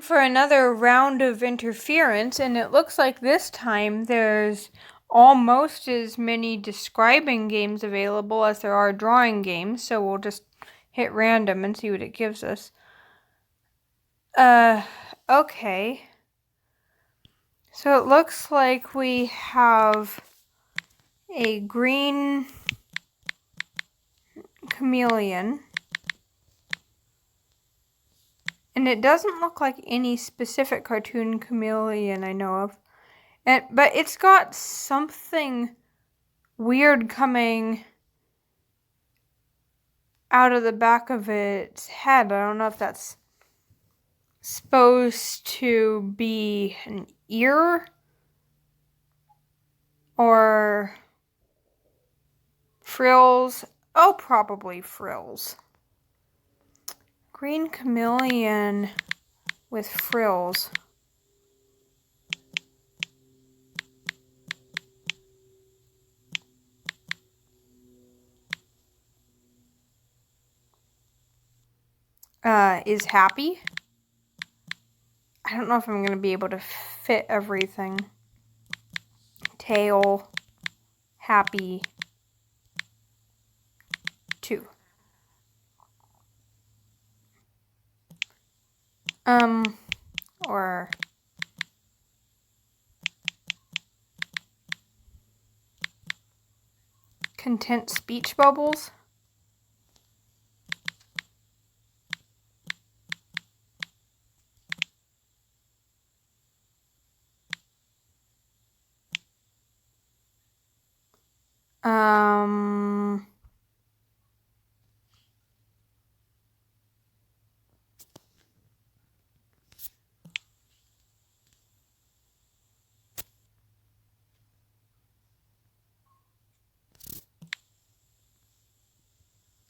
for another round of interference, and it looks like this time there's almost as many describing games available as there are drawing games, so we'll just hit random and see what it gives us. Okay. So it looks like we have a green chameleon. And it doesn't look like any specific cartoon chameleon I know of. But it's got something weird coming out of the back of its head. I don't know if that's supposed to be an ear or frills. Oh, probably frills. Green chameleon with frills. Is happy. I don't know if I'm going to be able to fit everything. Tail. Happy. 2. Or content speech bubbles.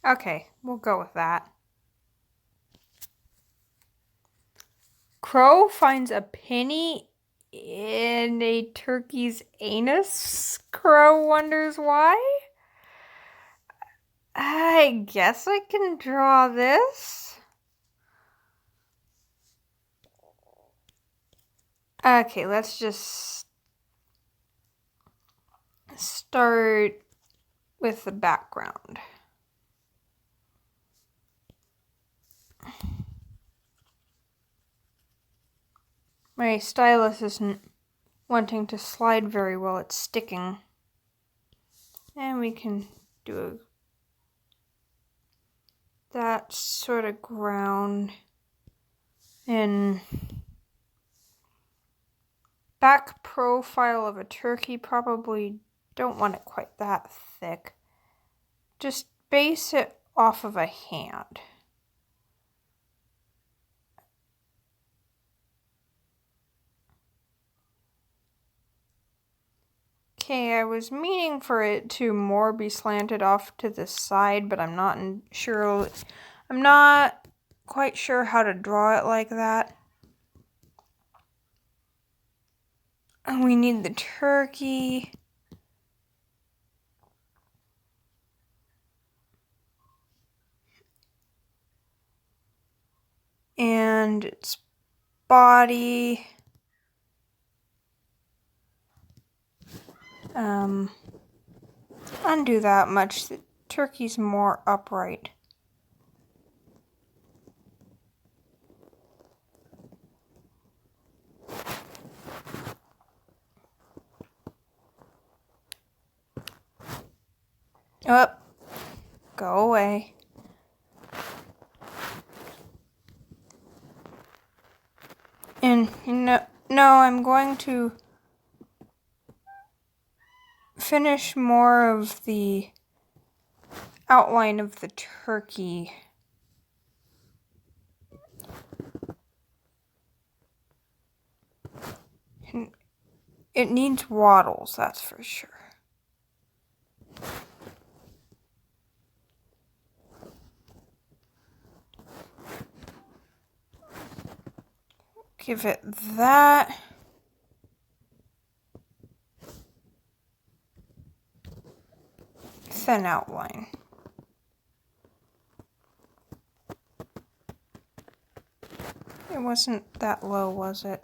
Okay, we'll go with that. Crow finds a penny in a turkey's anus. Crow wonders why. I guess I can draw this. Okay, let's just start with the background. My stylus isn't wanting to slide very well, it's sticking. And we can do that sort of ground. And back profile of a turkey, probably don't want it quite that thick. Just base it off of a hand. Okay, I was meaning for it to more be slanted off to the side, but I'm not quite sure how to draw it like that. And we need the turkey. And its body. Undo that much. The turkey's more upright. Oh, go away. And no, I'm going to finish more of the outline of the turkey. And it needs wattles, that's for sure. Give it that. Thin outline. wasn't that low, was it?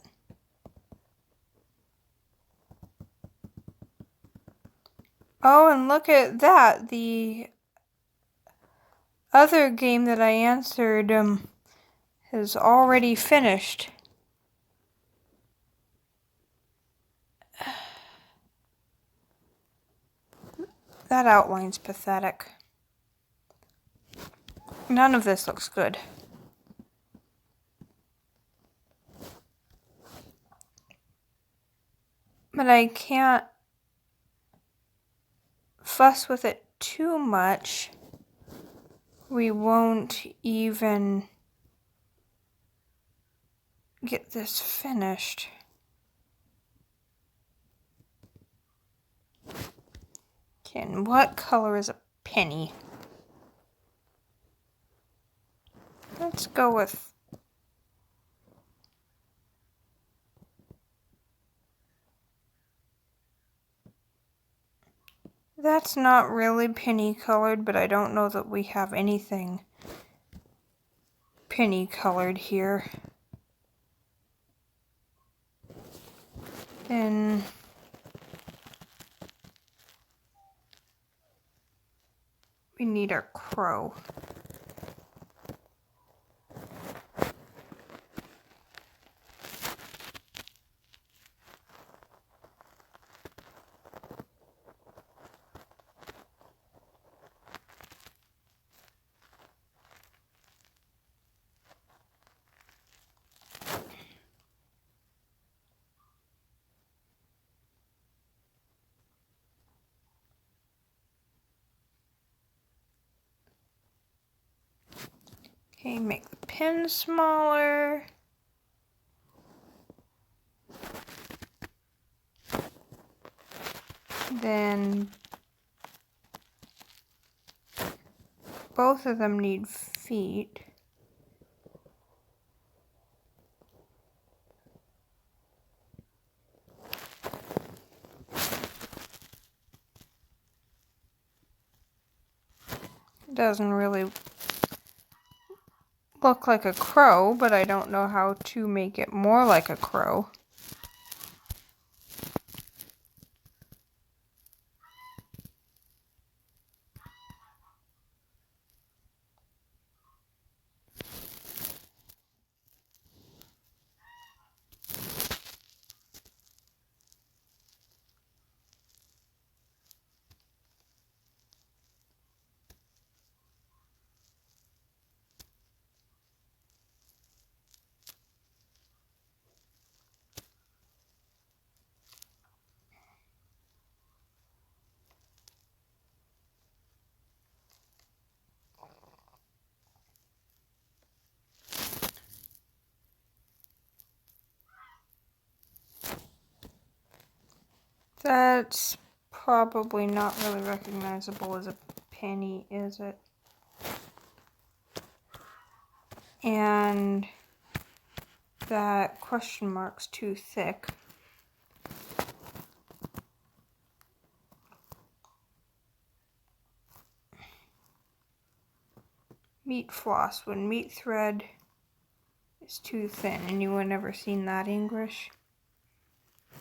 Oh, and look at that. The other game that I answered has already finished. That outline's pathetic. None of this looks good. But I can't fuss with it too much. We won't even get this finished. Okay, and what color is a penny? Let's go with... That's not really penny colored, but I don't know that we have anything penny colored here. Then we need our crow. Okay, make the pen smaller. Then both of them need feet. It doesn't really look like a crow, but I don't know how to make it more like a crow. That's probably not really recognizable as a penny, is it? And that question mark's too thick. Meat floss when meat thread is too thin. Anyone ever seen that English?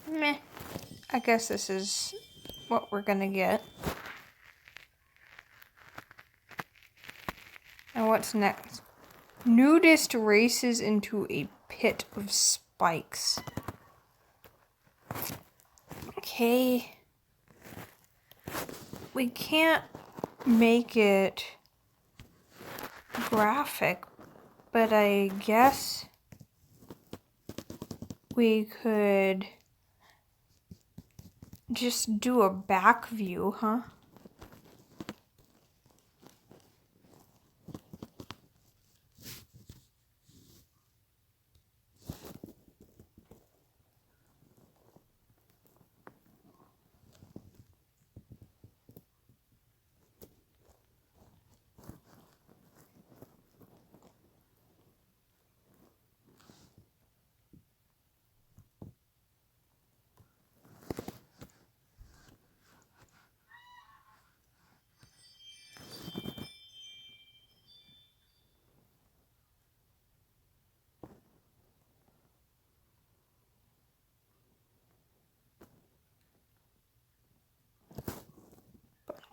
Meh. I guess this is what we're gonna get. And what's next? Nudist races into a pit of spikes. Okay. We can't make it graphic, but I guess we could just do a back view, huh?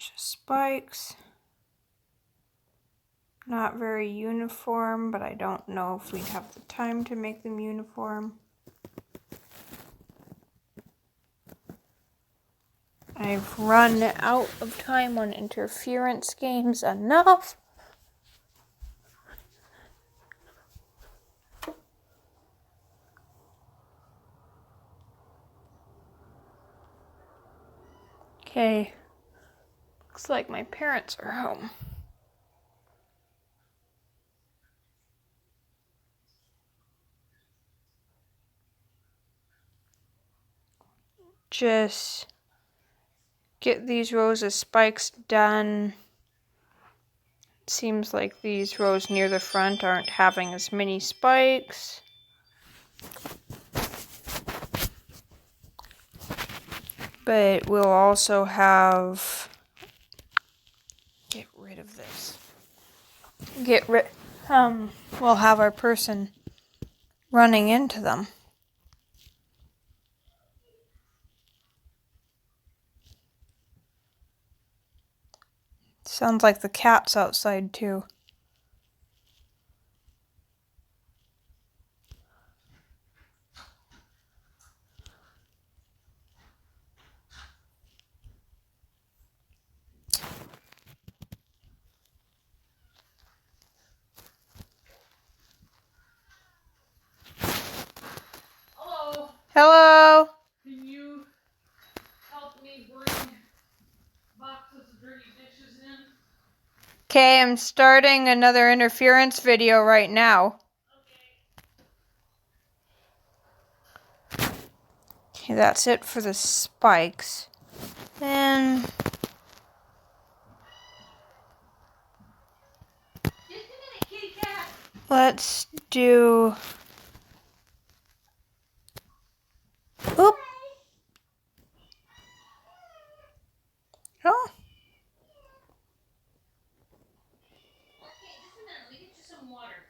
bunch of spikes. Not very uniform, but I don't know if we'd have the time to make them uniform. I've run out of time on interference games enough. Okay, looks like my parents are home. Just get these rows of spikes done. Seems like these rows near the front aren't having as many spikes. But we'll also have... Get rid of this. We'll have our person running into them. Sounds like the cat's outside too. Hello. Hello. Can you help me bring boxes of dirty dishes in? Okay, I'm starting another interference video right now. Okay, that's it for the spikes. Then Just a minute, kitty cat. let's do... Oop. Oh. Okay, just a minute. Let me get you some water.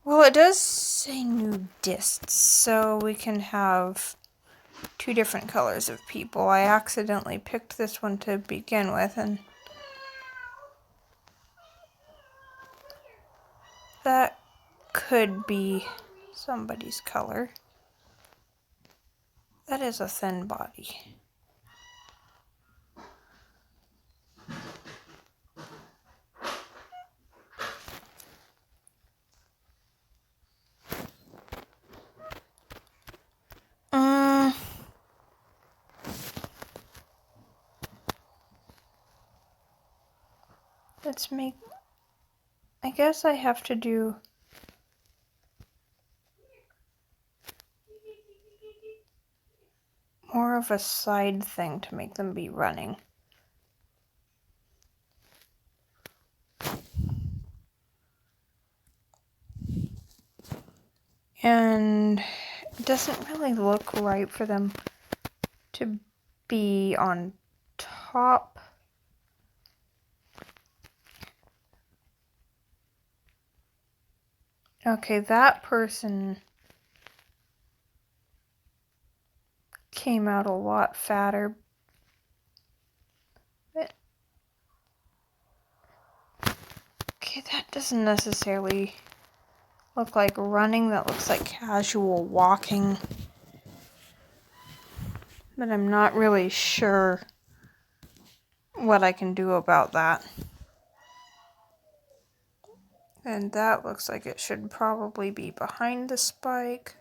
Well, it does say nudists, so we can have 2 different colors of people. I accidentally picked this one to begin with, and that could be somebody's color. That is a thin body. Let's make... I guess I have to do... more of a side thing to make them be running. And it doesn't really look right for them to be on top. Okay, that person came out a lot fatter. But okay, that doesn't necessarily look like running. That looks like casual walking. But I'm not really sure what I can do about that. And that looks like it should probably be behind the spike.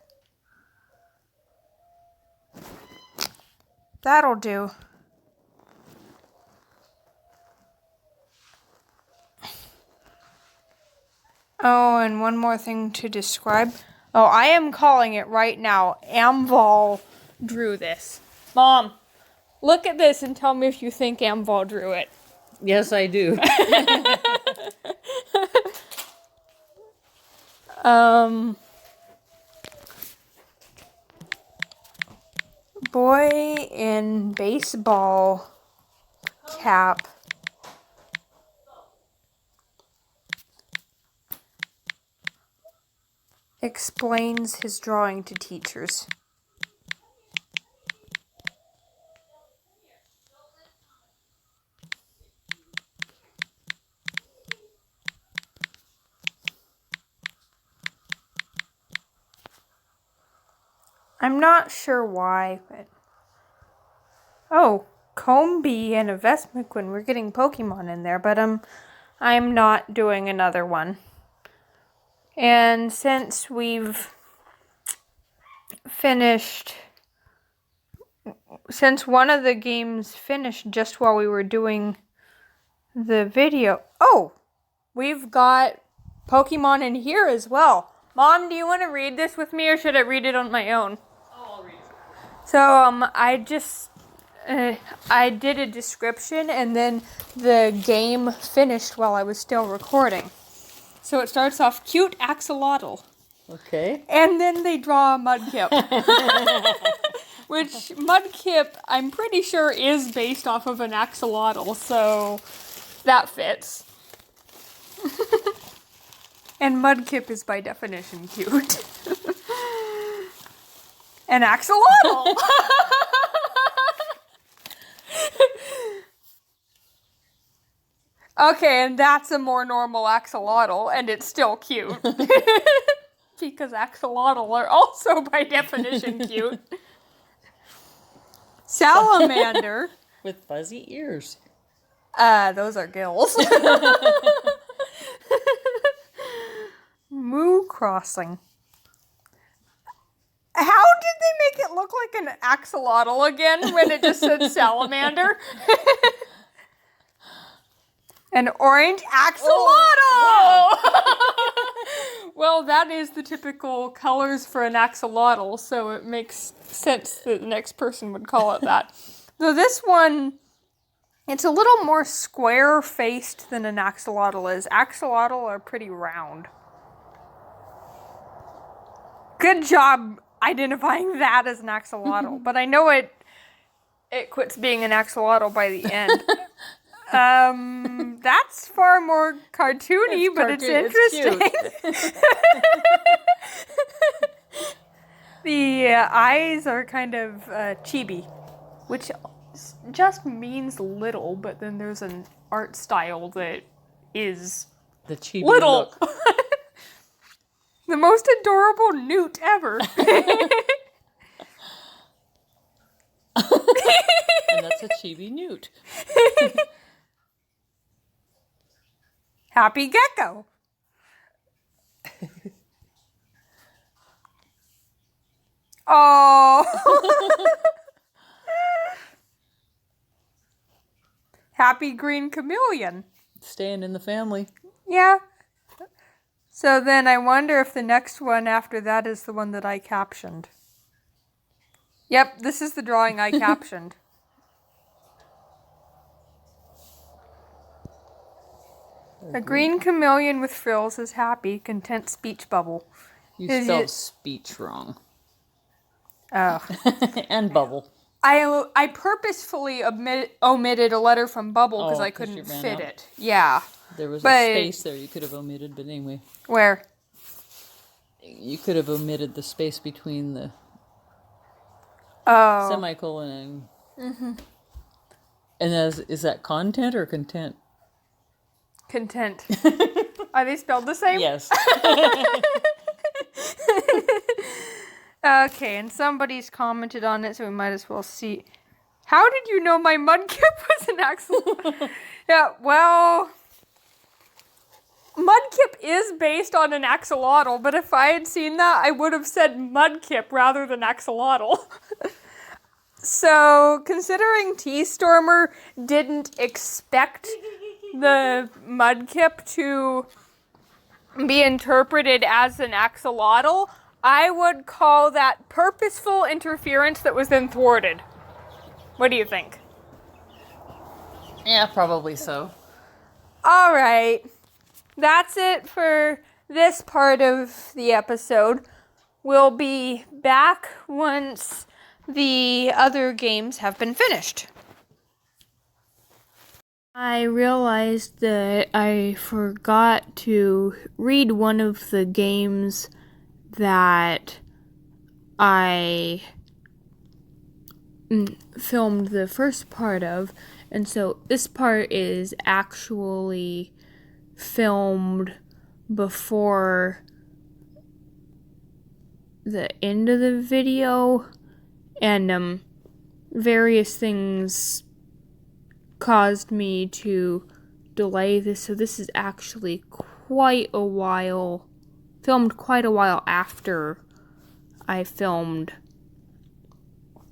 That'll do. Oh, and one more thing to describe. Oh, I am calling it right now. Amval drew this. Mom, look at this and tell me if you think Amval drew it. Yes, I do. Boy in baseball cap. Explains his drawing to teachers. I'm not sure why, but... Oh, Combee and a Vespiquen. We're getting Pokemon in there, but I'm not doing another one. And since we've finished... Since one of the games finished just while we were doing the video... Oh! We've got Pokemon in here as well. Mom, do you want to read this with me, or should I read it on my own? Oh, I'll read it. So, I did a description, and then the game finished while I was still recording. So it starts off, cute axolotl. Okay. And then they draw a Mudkip. Which, Mudkip, I'm pretty sure, is based off of an axolotl, so that fits. And Mudkip is by definition cute. An axolotl! Okay, and that's a more normal axolotl, and it's still cute. Because axolotl are also by definition cute. Salamander. With fuzzy ears. Those are gills. Moo Crossing. How did they make it look like an axolotl again when it just said salamander? An orange axolotl! Oh. Well, that is the typical colors for an axolotl, so it makes sense that the next person would call it that. So this one, it's a little more square-faced than an axolotl is. Axolotl are pretty round. Good job identifying that as an axolotl, but I know it quits being an axolotl by the end. That's far more cartoony, but it's interesting. The eyes are kind of chibi, which just means little, but then there's an art style that is The chibi little. look. The most adorable newt ever. And that's a chibi newt. Happy Gecko. Oh. Happy Green Chameleon. Staying in the family. Yeah. So then I wonder if the next one after that is the one that I captioned. Yep, this is the drawing I captioned. A green chameleon with frills is happy, content speech bubble. You Is spelled it- speech wrong. Oh. And bubble. I purposefully omitted a letter from Bubble because Oh, I 'cause you couldn't ran fit out. it. Yeah. There was But- a space there you could have omitted, but anyway. Where? You could have omitted the space between the Oh. semicolon and... Mm-hmm. And is that content or content? Content. Are they spelled the same? Yes. Okay, and somebody's commented on it, so we might as well see. How did you know my Mudkip was an axolotl? Yeah, well, Mudkip is based on an axolotl, but if I had seen that, I would have said Mudkip rather than axolotl. So, considering T-Stormer didn't expect the Mudkip to be interpreted as an axolotl, I would call that purposeful interference that was then thwarted. What do you think? Yeah, probably so. All right. That's it for this part of the episode. We'll be back once the other games have been finished. I realized that I forgot to read one of the games that I filmed the first part of, and so this part is actually filmed before the end of the video, and various things caused me to delay this, so this is actually filmed quite a while after I filmed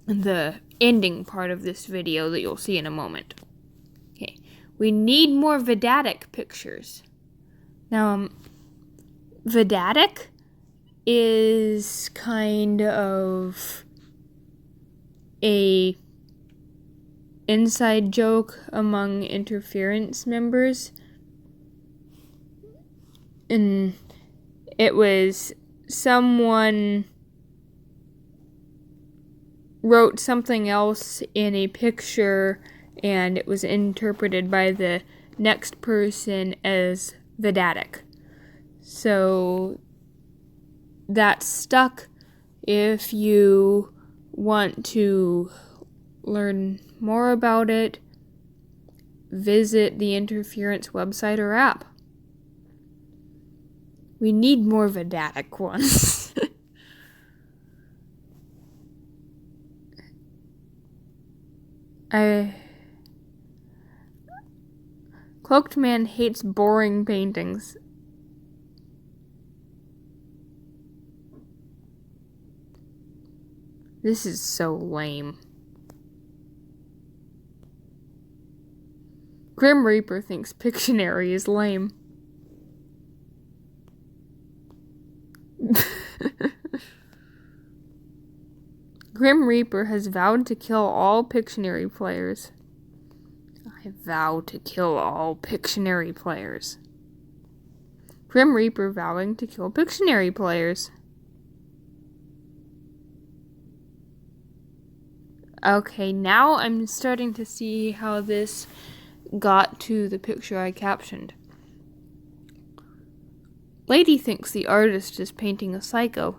the ending part of this video that you'll see in a moment. Okay, we need more Vidatic pictures. Now, Vidatic is kind of a inside joke among interference members, and it was someone wrote something else in a picture and it was interpreted by the next person as Vidatic. So that's stuck. If you want to learn more about it, visit the interference website or app. We need more Vidatic ones. Cloaked Man hates boring paintings. This is so lame. Grim Reaper thinks Pictionary is lame. Grim Reaper has vowed to kill all Pictionary players. I vow to kill all Pictionary players. Grim Reaper vowing to kill Pictionary players. Okay, now I'm starting to see how this got to the picture I captioned. Lady thinks the artist is painting a psycho.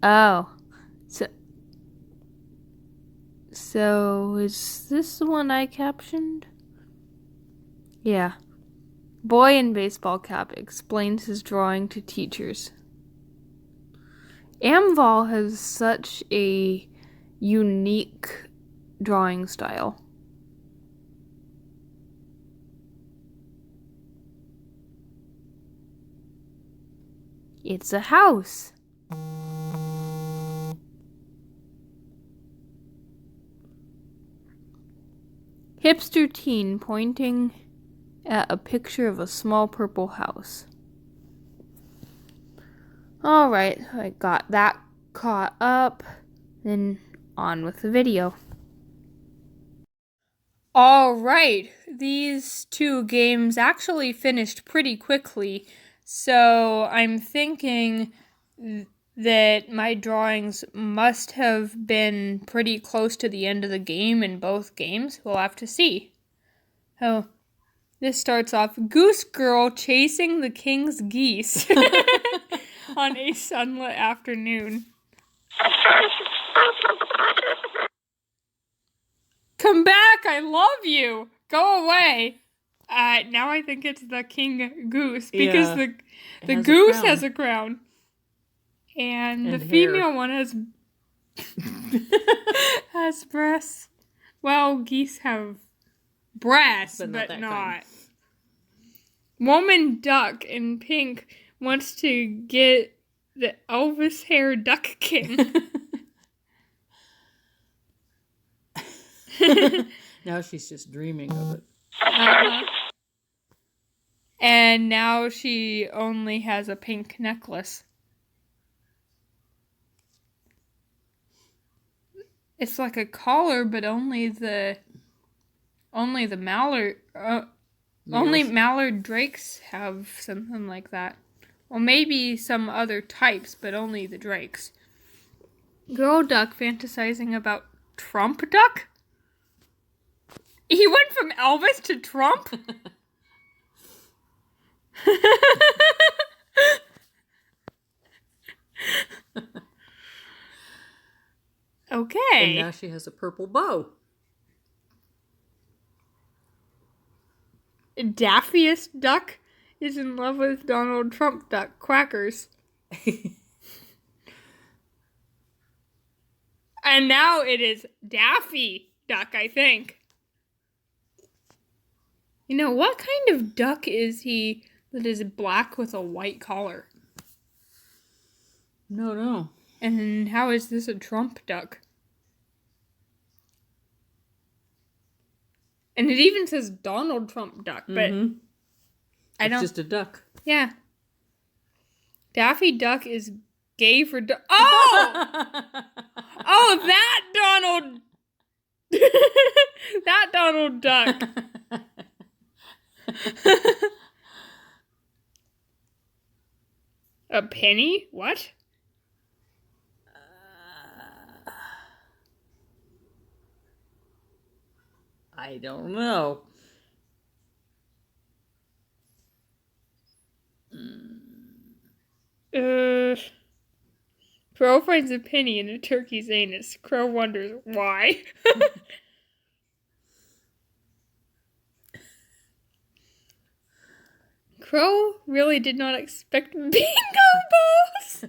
Oh, so is this the one I captioned? Yeah. Boy in baseball cap explains his drawing to teachers. Amval has such a unique drawing style. It's a house. Hipster teen pointing at a picture of a small purple house. Alright, I got that caught up. Then on with the video. Alright, these two games actually finished pretty quickly, so I'm thinking that my drawings must have been pretty close to the end of the game in both games. We'll have to see. Oh, this starts off, Goose Girl chasing the king's geese on a sunlit afternoon. Come back, I love you! Go away! Now I think it's the king goose, because the goose has a crown. And the female one has has breasts. Well, geese have breasts, but not. Woman duck in pink wants to get the Elvis hair duck king. Now she's just dreaming of it. And now she only has a pink necklace. It's like a collar, but only the mallard only mallard drakes have something like that. Well, maybe some other types, but only the drakes. Girl duck fantasizing about Trump duck? He went from Elvis to Trump? Okay. And now she has a purple bow. Daffiest duck is in love with Donald Trump Duck Quackers. And now it is Daffy Duck, I think. You know, what kind of duck is he that is black with a white collar? No. And how is this a Trump duck? And it even says Donald Trump Duck, but It's just a duck. Yeah. Daffy Duck is gay for Oh! Oh, that Donald... that Donald Duck. A penny? What? I don't know. Crow finds a penny in a turkey's anus. Crow wonders why. Crow really did not expect bingo balls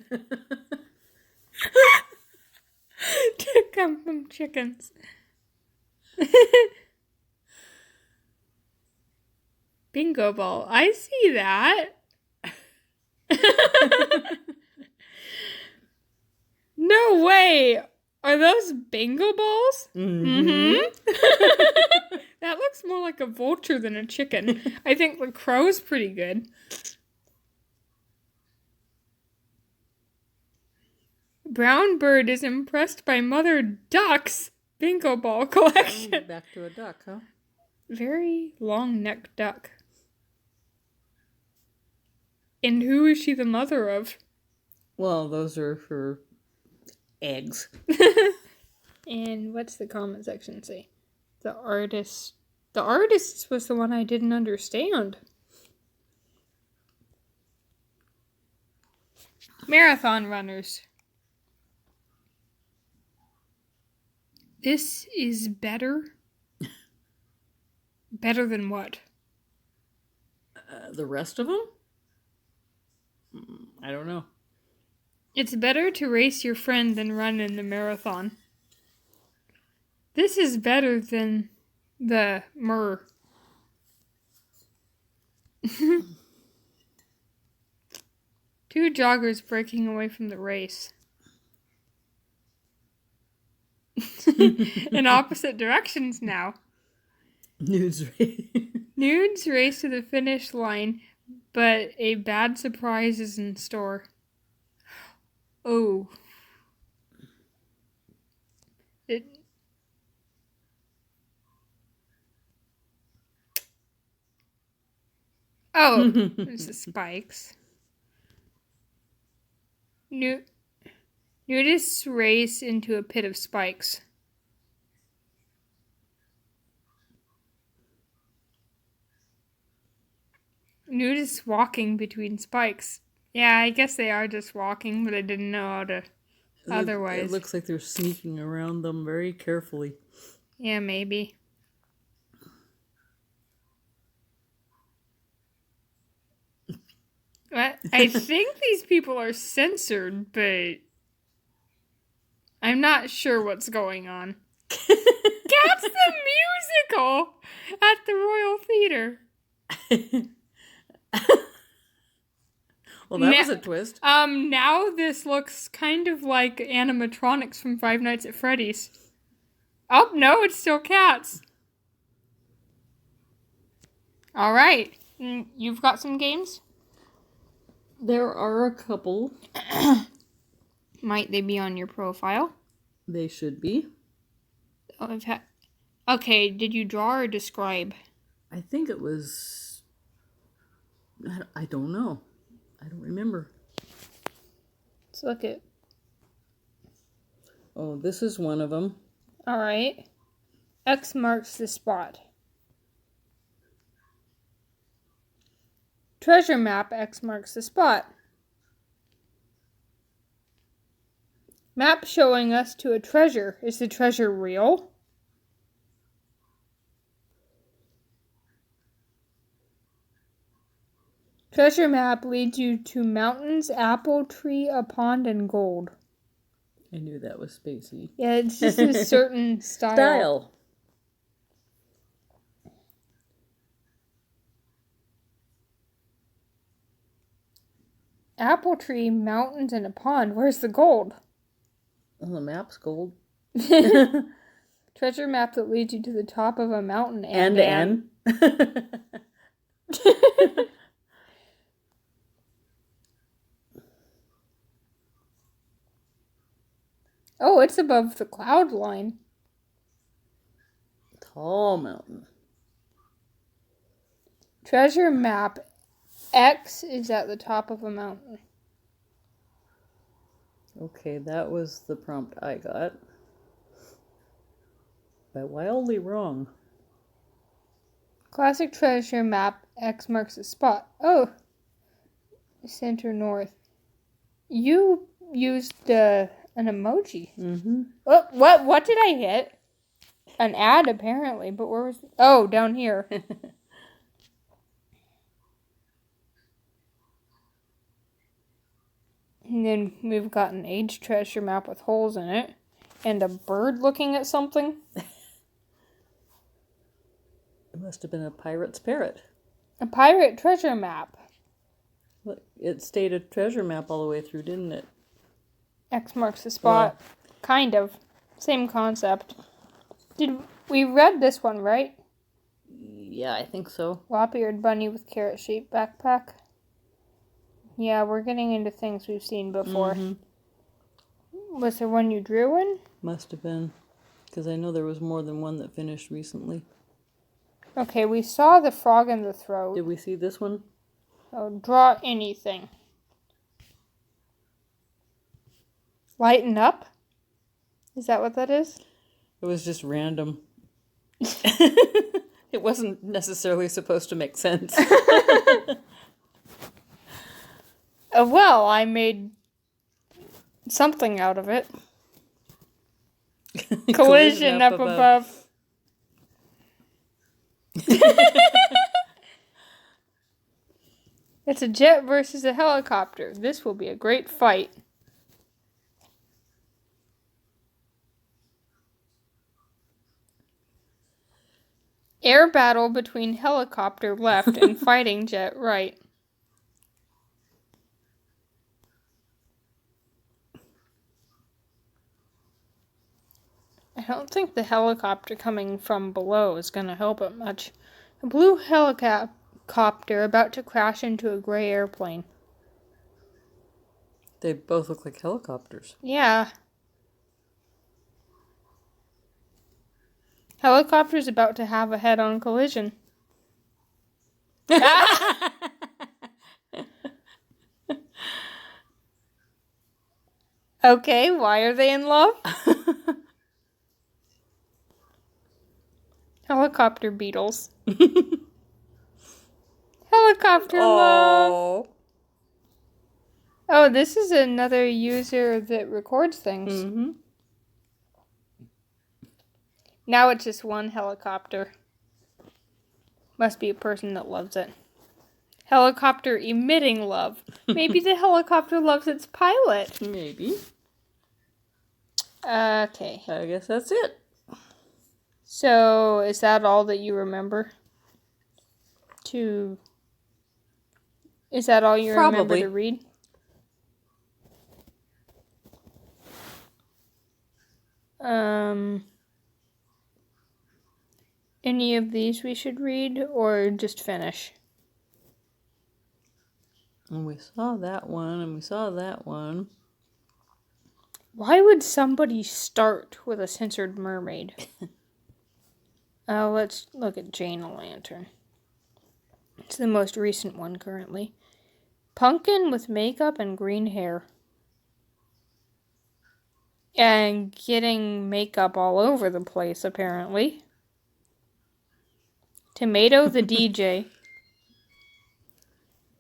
to come from chickens. Bingo ball. I see that. No way. Are those bingo balls? That looks more like a vulture than a chicken. I think the crow's pretty good. Brown bird is impressed by mother duck's bingo ball collection. Back to a duck, huh? Very long-necked duck. And who is she the mother of? Well, those are her eggs. And what's the comment section say? The artist. The artist was the one I didn't understand. Marathon runners. This is better. Better than what? The rest of them? I don't know. It's better to race your friend than run in the marathon. This is better than the myrrh. Two joggers breaking away from the race. In opposite directions now. Nudes. Nudes race to the finish line, but a bad surprise is in store. Oh. There's the spikes. Nudists race into a pit of spikes. Nudists walking between spikes. Yeah, I guess they are just walking, but I didn't know how to otherwise. It looks like they're sneaking around them very carefully. Yeah, maybe. I think these people are censored, but I'm not sure what's going on. Cats the Musical at the Royal Theatre. Well, that was a twist. Now this looks kind of like animatronics from Five Nights at Freddy's. Oh, no, it's still cats. All right. You've got some games? There are a couple. Might they be on your profile? They should be. Okay, did you draw or describe? I think it was... I don't know. I don't remember. Let's look at... Oh, this is one of them. All right. X marks the spot. Treasure map, X marks the spot. Map showing us to a treasure. Is the treasure real? Treasure map leads you to mountains, apple tree, a pond, and gold. I knew that was spacey. Yeah, it's just a certain style. Style. Apple tree, mountains, and a pond. Where's the gold? Oh, the map's gold. Treasure map that leads you to the top of a mountain And. Oh, it's above the cloud line. Tall mountain. Treasure map. X is at the top of a mountain. Okay, that was the prompt I got. But wildly wrong. Classic treasure map. X marks the spot. Oh. Center north. You used an emoji. Mm-hmm. What did I hit? An ad, apparently. But where was... Oh, down here. And then we've got an age treasure map with holes in it. And a bird looking at something. It must have been a pirate's parrot. A pirate treasure map. Look, it stayed a treasure map all the way through, didn't it? X marks the spot. Kind of. Same concept. We read this one, right? Yeah, I think so. Lop-eared bunny with carrot-shaped backpack. Yeah, we're getting into things we've seen before. Mm-hmm. Was there one you drew in? Must have been. Because I know there was more than one that finished recently. Okay, we saw the frog in the throat. Did we see this one? Oh, draw anything. Lighten up? Is that what that is? It was just random. It wasn't necessarily supposed to make sense. Well, I made something out of it. Collision up above. It's a jet versus a helicopter. This will be a great fight. Air battle between helicopter left and fighting jet right. I don't think the helicopter coming from below is going to help it much. A blue helicopter about to crash into a gray airplane. They both look like helicopters. Yeah. Helicopter's about to have a head-on collision. Okay, why are they in love? Helicopter beetles. Helicopter love. Oh, this is another user that records things. Mm-hmm. Now it's just one helicopter. Must be a person that loves it. Helicopter emitting love. Maybe the helicopter loves its pilot. Maybe. Okay. I guess that's it. So, is that all that you remember? Is that all you remember Probably. to read? Any of these we should read or just finish? And we saw that one, and we saw that one. Why would somebody start with a censored mermaid? Let's look at Jane a Lantern. It's the most recent one currently. Pumpkin with makeup and green hair. And getting makeup all over the place, apparently. Tomato the DJ.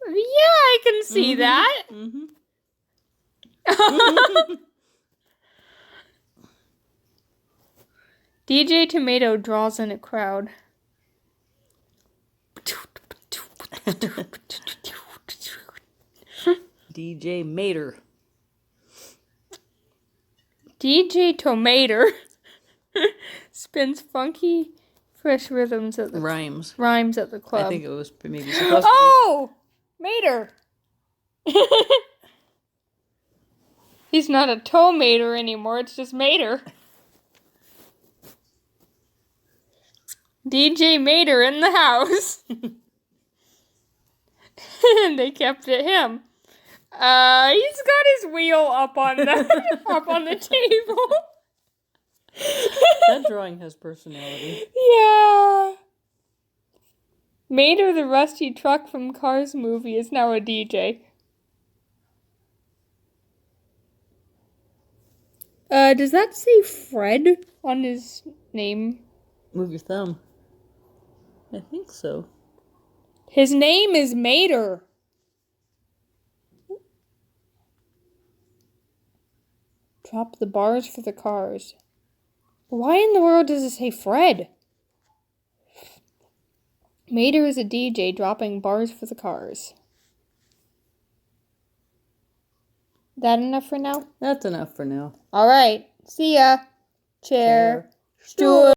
Yeah, I can see that. Mm-hmm. DJ Tomato draws in a crowd. DJ Mater. DJ Tomater spins funky, fresh rhythms at the Rhymes. rhymes at the club. I think it was maybe supposed to Oh, Mater. He's not a tomater anymore. It's just Mater. DJ Mater in the house. And they kept it him. He's got his wheel up on the up on the table. That drawing has personality. Yeah. Mater, the rusty truck from Cars movie, is now a DJ. Does that say Fred on his name? Move your thumb. I think so. His name is Mater. Drop the bars for the cars. Why in the world does it say Fred? Mater is a DJ dropping bars for the cars. That enough for now? That's enough for now. All right. See ya. Chair. Chair. Stool.